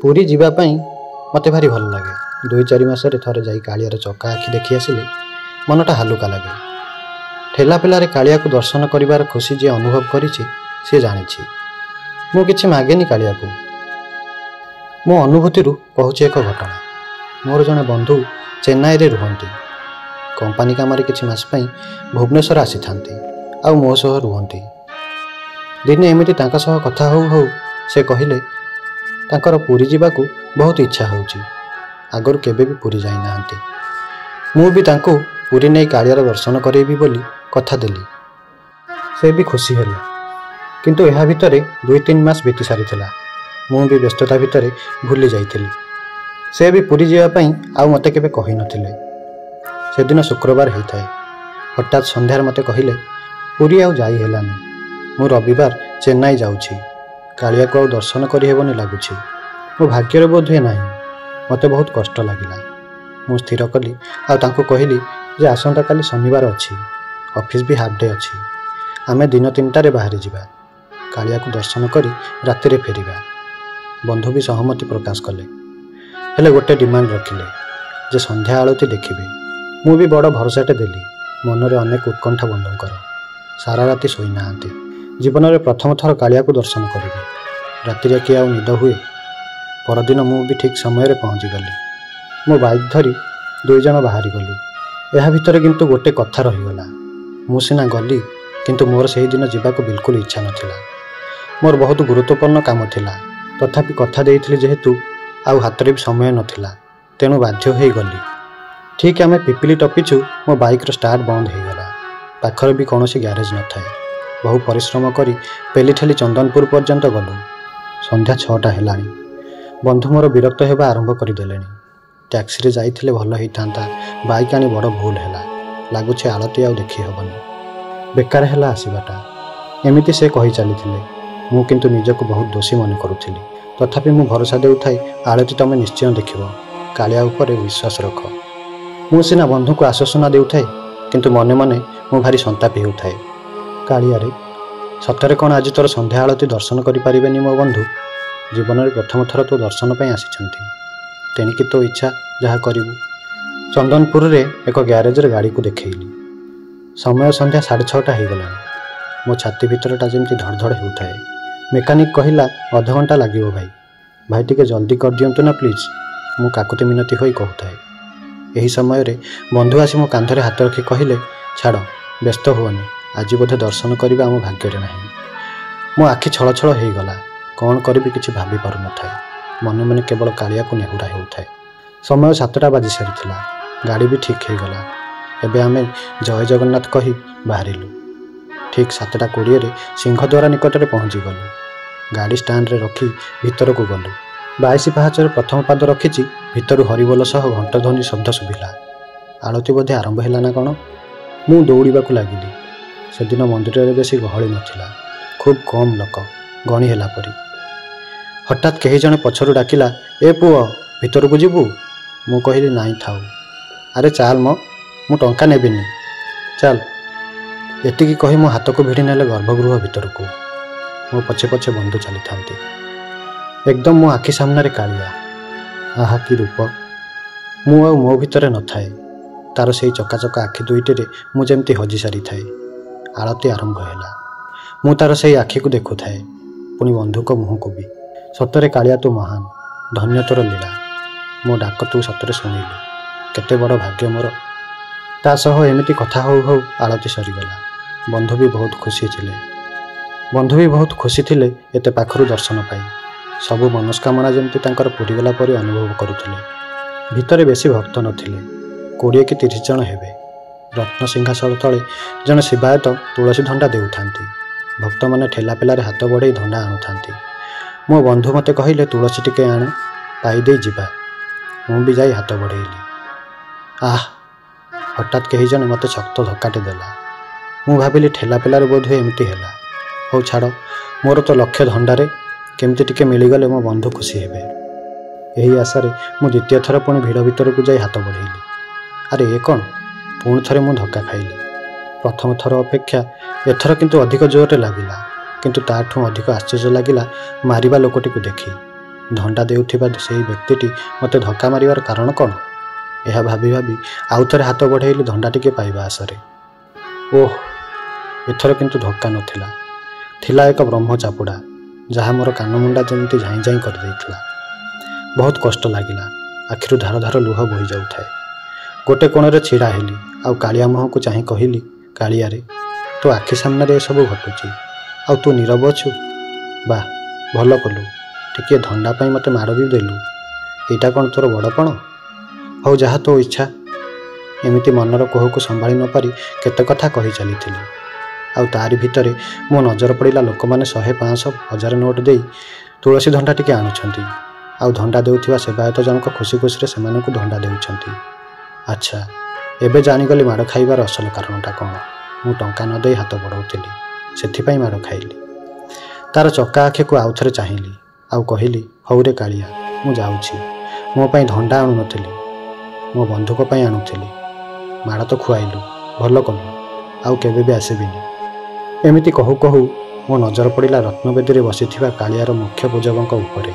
ପୁରୀ ଯିବା ପାଇଁ ମୋତେ ଭାରି ଭଲ ଲାଗେ। 2-4 ମାସରେ ଥରେ ଯାଇ କାଳିଆର ଚକା ଆଖି ଦେଖି ଆସିଲେ ମନଟା ହାଲୁକା ଲାଗେ। ଠେଲା ପେଲାରେ କାଳିଆକୁ ଦର୍ଶନ କରିବାର ଖୁସି ଯିଏ ଅନୁଭବ କରିଛି ସିଏ ଜାଣିଛି। ମୁଁ କିଛି ମାଗେନି କାଳିଆକୁ। ମୋ ଅନୁଭୂତିରୁ କହୁଛି ଏକ ଘଟଣା। ମୋର ଜଣେ ବନ୍ଧୁ ଚେନ୍ନାଇରେ ରୁହନ୍ତି। କମ୍ପାନୀ କାମରେ କିଛି ମାସ ପାଇଁ ଭୁବନେଶ୍ୱର ଆସିଥାନ୍ତି ଆଉ ମୋ ସହ ରୁହନ୍ତି। ଦିନେ ଏମିତି ତାଙ୍କ ସହ କଥା ହଉ ହଉ ସେ କହିଲେ ତାଙ୍କର ପୁରୀ ଯିବାକୁ ବହୁତ ଇଚ୍ଛା ହେଉଛି। ଆଗରୁ କେବେ ବି ପୁରୀ ଯାଇନାହାନ୍ତି। ମୁଁ ବି ତାଙ୍କୁ ପୁରୀ ନେଇ କାଳିଆର ଦର୍ଶନ କରେଇବି ବୋଲି କଥା ଦେଲି। ସେ ବି ଖୁସି ହେଲେ। କିନ୍ତୁ ଏହା ଭିତରେ 2-3 ମାସ ବିତି ସାରିଥିଲା। ମୁଁ ବି ବ୍ୟସ୍ତତା ଭିତରେ ଭୁଲି ଯାଇଥିଲି। ସେ ବି ପୁରୀ ଯିବା ପାଇଁ ଆଉ ମୋତେ କେବେ କହିନଥିଲେ। ସେଦିନ ଶୁକ୍ରବାର ହେଇଥାଏ। ହଠାତ୍ ସନ୍ଧ୍ୟାରେ ମୋତେ କହିଲେ ପୁରୀ ଆଉ ଯାଇ ହେଲାନି। ମୁଁ ରବିବାର ଚେନ୍ନାଇ ଯାଉଛି। କାଳିଆକୁ ଆଉ ଦର୍ଶନ କରିହେବନି ଲାଗୁଛି। ମୋ ଭାଗ୍ୟରେ ବୋଧହୁଏ ନାହିଁ। ମୋତେ ବହୁତ କଷ୍ଟ ଲାଗିଲା। ମୁଁ ସ୍ଥିର କଲି ଆଉ ତାଙ୍କୁ କହିଲି ଯେ ଆସନ୍ତାକାଲି ଶନିବାର ଅଛି। ଅଫିସ୍ ବି ହାଫ୍ ଡେ ଅଛି। ଆମେ ଦିନ 3ଟାରେ ବାହାରି ଯିବା। କାଳିଆକୁ ଦର୍ଶନ କରି ରାତିରେ ଫେରିବା। ବନ୍ଧୁ ବି ସହମତି ପ୍ରକାଶ କଲେ। ହେଲେ ଗୋଟେ ଡିମାଣ୍ଡ ରଖିଲେ ଯେ ସନ୍ଧ୍ୟା ଆଳତି ଦେଖିବେ। ମୁଁ ବି ବଡ଼ ଭରସାଟେ ଦେଲି। ମନରେ ଅନେକ ଉତ୍କଣ୍ଠା ବନ୍ଧୁଙ୍କର। ସାରା ରାତି ଶୋଇନାହାନ୍ତି। ଜୀବନରେ ପ୍ରଥମ ଥର କାଳିଆକୁ ଦର୍ଶନ କରିବି। ରାତିରେ କି ଆଉ ନିଦ ହୁଏ? ପରଦିନ ମୁଁ ବି ଠିକ୍ ସମୟରେ ପହଞ୍ଚିଗଲି। ମୋ ବାଇକ୍ ଧରି 2 ଜଣ ବାହାରିଗଲୁ। ଏହା ଭିତରେ କିନ୍ତୁ ଗୋଟେ କଥା ରହିଗଲା। ମୁଁ ସିନା ଗଲି କିନ୍ତୁ ମୋର ସେହିଦିନ ଯିବାକୁ ବିଲକୁଲ ଇଚ୍ଛା ନଥିଲା। ମୋର ବହୁତ ଗୁରୁତ୍ୱପୂର୍ଣ୍ଣ କାମ ଥିଲା। ତଥାପି କଥା ଦେଇଥିଲି ଯେହେତୁ ଆଉ ହାତରେ ବି ସମୟ ନଥିଲା, ତେଣୁ ବାଧ୍ୟ ହୋଇ ଗଲି। ଠିକ୍ ଆମେ ପିପିଲି ଟପିଛୁ ମୋ ବାଇକ୍ର ଷ୍ଟାର୍ଟ ବନ୍ଦ ହୋଇଗଲା। ପାଖରେ ବି କୌଣସି ଗ୍ୟାରେଜ ନଥାଏ। ବହୁ ପରିଶ୍ରମ କରି ପେଲିଠେଲି ଚନ୍ଦନପୁର ପର୍ଯ୍ୟନ୍ତ ଗଲୁ। ସନ୍ଧ୍ୟା 6ଟା ହେଲାଣି। ବନ୍ଧୁ ମୋର ବିରକ୍ତ ହେବା ଆରମ୍ଭ କରିଦେଲେଣି। ଟ୍ୟାକ୍ସିରେ ଯାଇଥିଲେ ଭଲ ହେଇଥାନ୍ତା। ବାଇକ୍ ଆଣି ବଡ଼ ଭୁଲ ହେଲା। ଲାଗୁଛି ଆଳତି ଆଉ ଦେଖି ହେବନି। ବେକାର ହେଲା ଆସିବାଟା। ଏମିତି ସେ କହି ଚାଲିଥିଲେ। ମୁଁ କିନ୍ତୁ ନିଜକୁ ବହୁତ ଦୋଷୀ ମନେ କରୁଥିଲି। ତଥାପି ମୁଁ ଭରସା ଦେଉଥାଏ ଆଳତି ତମେ ନିଶ୍ଚୟ ଦେଖିବ। କାଳିଆ ଉପରେ ବିଶ୍ୱାସ ରଖ। ମୁଁ ସିନା ବନ୍ଧୁଙ୍କୁ ଆଶ୍ୱାସନା ଦେଉଥାଏ କିନ୍ତୁ ମନେ ମନେ ମୁଁ ଭାରି ସନ୍ତାପି ହେଉଥାଏ। କାଳିଆରେ ସତରେ କ'ଣ ଆଜି ତୋର ସନ୍ଧ୍ୟା ଆଳତି ଦର୍ଶନ କରିପାରିବେନି ମୋ ବନ୍ଧୁ? ଜୀବନରେ ପ୍ରଥମ ଥର ତୋ ଦର୍ଶନ ପାଇଁ ଆସିଛନ୍ତି। ତେଣିକି ତୋ ଇଚ୍ଛା ଯାହା କରିବୁ। ଚନ୍ଦନପୁରରେ ଏକ ଗ୍ୟାରେଜରେ ଗାଡ଼ିକୁ ଦେଖେଇଲି। ସମୟ ସନ୍ଧ୍ୟା 6:30 ହେଇଗଲାଣି। ମୋ ଛାତି ଭିତରଟା ଯେମିତି ଧଡ଼ଧଡ଼ ହେଉଥାଏ। ମେକାନିକ୍ କହିଲା 1/2 ଘଣ୍ଟା ଲାଗିବ ଭାଇ। ଭାଇ ଟିକେ ଜଲ୍ଦି କରିଦିଅନ୍ତୁ ନା ପ୍ଲିଜ୍। ମୁଁ କାକୁତି ମିନତି ହୋଇ କହୁଥାଏ। ଏହି ସମୟରେ ବନ୍ଧୁ ଆସି ମୋ କାନ୍ଧରେ ହାତ ରଖି କହିଲେ ଛାଡ଼, ବ୍ୟସ୍ତ ହୁଅନି। ଆଜି ବୋଧେ ଦର୍ଶନ କରିବା ଆମ ଭାଗ୍ୟରେ ନାହିଁ। ମୋ ଆଖି ଛଳଛଳ ହେଇଗଲା। କ'ଣ କରିବି କିଛି ଭାବି ପାରୁନଥାଏ। ମନେ ମନେ କେବଳ କାଳିଆକୁ ନେହୁରା ହେଉଥାଏ। ସମୟ 7ଟା ବାଜି ସାରିଥିଲା। ଗାଡ଼ି ବି ଠିକ୍ ହେଇଗଲା। ଏବେ ଆମେ ଜୟ ଜଗନ୍ନାଥ କହି ବାହାରିଲୁ। ଠିକ୍ 7:20ରେ ସିଂହଦ୍ୱାର ନିକଟରେ ପହଞ୍ଚିଗଲୁ। ଗାଡ଼ି ଷ୍ଟାଣ୍ଡରେ ରଖି ଭିତରକୁ ଗଲୁ। 22 ପାହାଚରେ ପ୍ରଥମ ପାଦ ରଖିଛି। ଭିତରୁ ହରିବୋଲ ସହ ଘଣ୍ଟଧ୍ୱନି ଶବ୍ଦ ଶୁଭିଲା। ଆଳତି ବୋଧେ ଆରମ୍ଭ ହେଲା ନା କ'ଣ? ମୁଁ ଦୌଡ଼ିବାକୁ ଲାଗିଲି। ସେଦିନ ମନ୍ଦିରରେ ବେଶୀ ଗହଳି ନଥିଲା। ଖୁବ୍ କମ୍ ଲୋକ, ଗଣି ହେଲା ପରି। ହଠାତ୍ କେହି ଜଣେ ପଛରୁ ଡାକିଲା ଏ ପୁଅ, ଭିତରକୁ ଯିବୁ? ମୁଁ କହିଲି ନାଇଁ ଥାଉ। ଆରେ ଚାଲ ମ, ମୁଁ ଟଙ୍କା ନେବିନି, ଚାଲ। ଏତିକି କହି ମୋ ହାତକୁ ଭିଡ଼ି ନେଲେ ଗର୍ଭଗୃହ ଭିତରକୁ। ମୋ ପଛେ ପଛେ ବନ୍ଧୁ ଚାଲିଥାନ୍ତି। ଏକଦମ ମୋ ଆଖି ସାମ୍ନାରେ କାଳିଆ। ଆହା କି ରୂପ! ମୁଁ ଆଉ ମୋ ଭିତରେ ନଥାଏ। ତାର ସେଇ ଚକାଚକା ଆଖି ଦୁଇଟିରେ ମୁଁ ଯେମିତି ହଜି ସାରିଥାଏ। ଆଳତି ଆରମ୍ଭ ହେଲା। ମୁଁ ତାର ସେଇ ଆଖିକୁ ଦେଖୁଥାଏ, ପୁଣି ବନ୍ଧୁଙ୍କ ମୁହଁକୁ ବି। ସତରେ କାଳିଆ ତୁ ମହାନ। ଧନ୍ୟ ତୋର ଲୀଳା। ମୋ ଡାକ ତୁ ସତରେ ଶୁଣିଲୁ। କେତେ ବଡ଼ ଭାଗ୍ୟ ମୋର। ତା ସହ ଏମିତି କଥା ହଉ ହଉ ଆଳତି ସରିଗଲା। ବନ୍ଧୁ ବି ବହୁତ ଖୁସି ଥିଲେ ଏତେ ପାଖରୁ ଦର୍ଶନ ପାଇ। ସବୁ ମନସ୍କାମନା ଯେମିତି ତାଙ୍କର ପୂରିଗଲା ପରି ଅନୁଭବ କରୁଥିଲେ। ଭିତରେ ବେଶୀ ଭକ୍ତ ନଥିଲେ। 20 କି 30 ଜଣ ହେବେ। ରତ୍ନସିଂହାସନ ତଳେ ଜଣେ ସେବାୟତ ତୁଳସୀ ଧଣ୍ଡା ଦେଉଥାନ୍ତି। ଭକ୍ତମାନେ ଠେଲା ପେଲାରେ ହାତ ବଢ଼େଇ ଧଣ୍ଡା ଆଣୁଥାନ୍ତି। ମୋ ବନ୍ଧୁ ମୋତେ କହିଲେ ତୁଳସୀ ଟିକେ ଆଣ, ପାଇଦେଇ ଯିବା। ମୁଁ ବି ଯାଇ ହାତ ବଢ଼େଇଲି। ଆଃ! ହଠାତ୍ କେହି ଜଣେ ମୋତେ ଶକ୍ତ ଧକ୍କାଟେ ଦେଲା। ମୁଁ ଭାବିଲି ଠେଲା ପେଲାରେ ବୋଧହୁଏ ଏମିତି ହେଲା। ହଉ ଛାଡ଼, ମୋର ତ ଲକ୍ଷ୍ୟ ଧଣ୍ଡାରେ। କେମିତି ଟିକେ ମିଳିଗଲେ ମୋ ବନ୍ଧୁ ଖୁସି ହେବେ। ଏହି ଆଶାରେ ମୁଁ ଦ୍ୱିତୀୟ ଥର ପୁଣି ଭିଡ଼ ଭିତରକୁ ଯାଇ ହାତ ବଢ଼େଇଲି। ଆରେ ଏ କ'ଣ? ପୁଣି ଥରେ ମୁଁ ଧକ୍କା ଖାଇଲି। ପ୍ରଥମ ଥର ଅପେକ୍ଷା ଏଥର କିନ୍ତୁ ଅଧିକ ଜୋରରେ ଲାଗିଲା। କିନ୍ତୁ ତାଠୁ ଅଧିକ ଆଶ୍ଚର୍ଯ୍ୟ ଲାଗିଲା ମାରିବା ଲୋକଟିକୁ ଦେଖି। ଧଣ୍ଡା ଦେଉଥିବା ସେହି ବ୍ୟକ୍ତିଟି ମୋତେ ଧକ୍କା ମାରିବାର କାରଣ କ'ଣ? ଏହା ଭାବି ଭାବି ଆଉ ଥରେ ହାତ ବଢ଼େଇଲି ଧଣ୍ଡା ଟିକେ ପାଇବା ଆଶରେ। ଓଃ, ଏଥର କିନ୍ତୁ ଧକ୍କା ନଥିଲା, ଥିଲା ଏକ ବ୍ରହ୍ମ ଚାପୁଡ଼ା, ଯାହା ମୋର କାନମୁଣ୍ଡା ଯେମିତି ଝାଇଁ ଝାଇଁ କରିଦେଇଥିଲା। ବହୁତ କଷ୍ଟ ଲାଗିଲା, ଆଖିରୁ ଧାର ଧାର ଲୁହ ବୋହି ଯାଉଥାଏ। ଗୋଟେ କୋଣରେ ଛିଡ଼ା ହେଲି, ଆଉ କାଳିଆ ମୁହଁକୁ ଚାହିଁ କହିଲି, କାଳିଆରେ, ତୋ ଆଖି ସାମ୍ନାରେ ଏସବୁ ଘଟୁଛି, ଆଉ ତୁ ନୀରବ ଅଛୁ? ବାଃ, ଭଲ କଲୁ, ଟିକିଏ ଧଣ୍ଡା ପାଇଁ ମୋତେ ମାଡ଼ ବି ଦେଲୁ। ଏଇଟା କ'ଣ ତୋର ବଡ଼ପଣ? ହଉ, ଯାହା ତୋ ଇଚ୍ଛା। ଏମିତି ମନର କୋହକୁ ସମ୍ଭାଳି ନ ପାରି କେତେ କଥା କହି ଚାଲିଥିଲି। ଆଉ ତାରି ଭିତରେ ମୋ ନଜର ପଡ଼ିଲା ଲୋକମାନେ 100, 500, 1000 ନୋଟ୍ ଦେଇ ତୁଳସୀ ଧଣ୍ଡା ଟିକେ ଆଣୁଛନ୍ତି, ଆଉ ଧଣ୍ଡା ଦେଉଥିବା ସେବାୟତ ଜଣକ ଖୁସି ଖୁସିରେ ସେମାନଙ୍କୁ ଧଣ୍ଡା ଦେଉଛନ୍ତି। ଆଚ୍ଛା, ଏବେ ଜାଣିଗଲି ମାଡ଼ ଖାଇବାର ଅସଲ କାରଣଟା କ'ଣ। ମୁଁ ଟଙ୍କା ନ ଦେଇ ହାତ ବଢ଼ାଉଥିଲି, ସେଥିପାଇଁ ମାଡ଼ ଖାଇଲି। ତାର ଚକା ଆଖିକୁ ଆଉ ଥରେ ଚାହିଁଲି, ଆଉ କହିଲି, ହଉରେ କାଳିଆ, ମୁଁ ଯାଉଛି। ମୋ ପାଇଁ ଧଣ୍ଡା ଆଣୁନଥିଲି, ମୋ ବନ୍ଧୁକ ପାଇଁ ଆଣୁଥିଲି। ମାଡ଼ ତ ଖୁଆଇଲୁ, ଭଲ କଲୁ, ଆଉ କେବେ ବି ଆସିବିନି। ଏମିତି କହୁ କହୁ ମୋ ନଜର ପଡ଼ିଲା ରତ୍ନବେଦୀରେ ବସିଥିବା କାଳିଆର ମୁଖ୍ୟ ପୂଜକଙ୍କ ଉପରେ।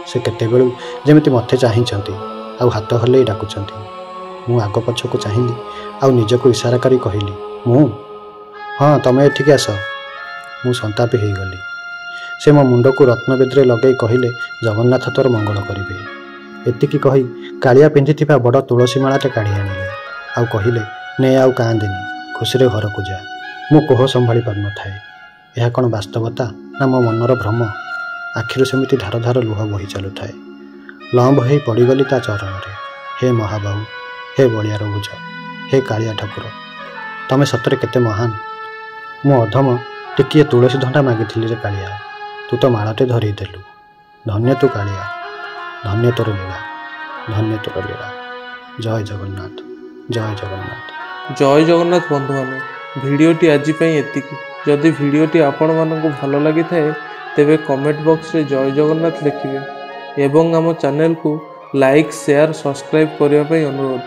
ସେ କେତେବେଳୁ ଯେମିତି ମୋତେ ଚାହିଁଛନ୍ତି, ଆଉ ହାତ ହଲେଇ ଡାକୁଛନ୍ତି। ମୁଁ ଆଗ ପଛକୁ ଚାହିଁଲି, ଆଉ ନିଜକୁ ଇସାରା କରି କହିଲି, ମୁଁ? ହଁ, ତମେ ଏଠିକି ଆସ। ମୁଁ ସନ୍ତାପି ହୋଇଗଲି। ସେ ମୋ ମୁଣ୍ଡକୁ ରତ୍ନବେଦୀରେ ଲଗେଇ କହିଲେ, ଜଗନ୍ନାଥ ତୋର ମଙ୍ଗଳ କରିବେ। ଏତିକି କହି କାଳିଆ ପିନ୍ଧିଥିବା ବଡ଼ ତୁଳସୀ ମାଳାଟେ କାଢ଼ି ଆଣିଲେ, ଆଉ କହିଲେ, ନେ ଆଉ କାନ୍ଦେନି, ଖୁସିରେ ଘରକୁ ଯା। ମୁଁ କୋହ ସମ୍ଭାଳି ପାରୁନଥାଏ। ଏହା କ'ଣ ବାସ୍ତବତା ନା ମୋ ମନର ଭ୍ରମ? ଆଖିରୁ ସେମିତି ଧାର ଧାର ଲୁହ ବୋହି ଚାଲୁଥାଏ। ଲମ୍ବ ହେଇ ପଡ଼ିଗଲି ତା ଚରଣରେ। ହେ ମହାବାହୁ, ହେ ବଳିଆର ଭୁଜ, ହେ କାଳିଆ ଠାକୁର, ତମେ ସତରେ କେତେ ମହାନ। ମୁଁ ଅଧମ ଟିକିଏ ତୁଳସୀ ଧଣ୍ଡା ମାଗିଥିଲି ରେ କାଳିଆ, ତୁ ତ ମାଳଟେ ଧରେଇ ଦେଲୁ। ଧନ୍ୟ ତୁ କାଳିଆ, ଧନ୍ୟ ତୋର ଲୀଳା, ଧନ୍ୟ ତୋର ଲୀଳା। ଜୟ ଜଗନ୍ନାଥ, ଜୟ ଜଗନ୍ନାଥ। ଜୟ ଜଗନ୍ନାଥ ବନ୍ଧୁମାନେ, ଭିଡ଼ିଓଟି ଆଜି ପାଇଁ ଏତିକି। ଯଦି ଭିଡ଼ିଓଟି ଆପଣମାନଙ୍କୁ ଭଲ ଲାଗିଥାଏ ତେବେ କମେଣ୍ଟ ବକ୍ସରେ ଜୟ ଜଗନ୍ନାଥ ଲେଖିବେ ଏବଂ ଆମ ଚ୍ୟାନେଲକୁ ଲାଇକ୍, ସେୟାର, ସବସ୍କ୍ରାଇବ୍ କରିବା ପାଇଁ ଅନୁରୋଧ।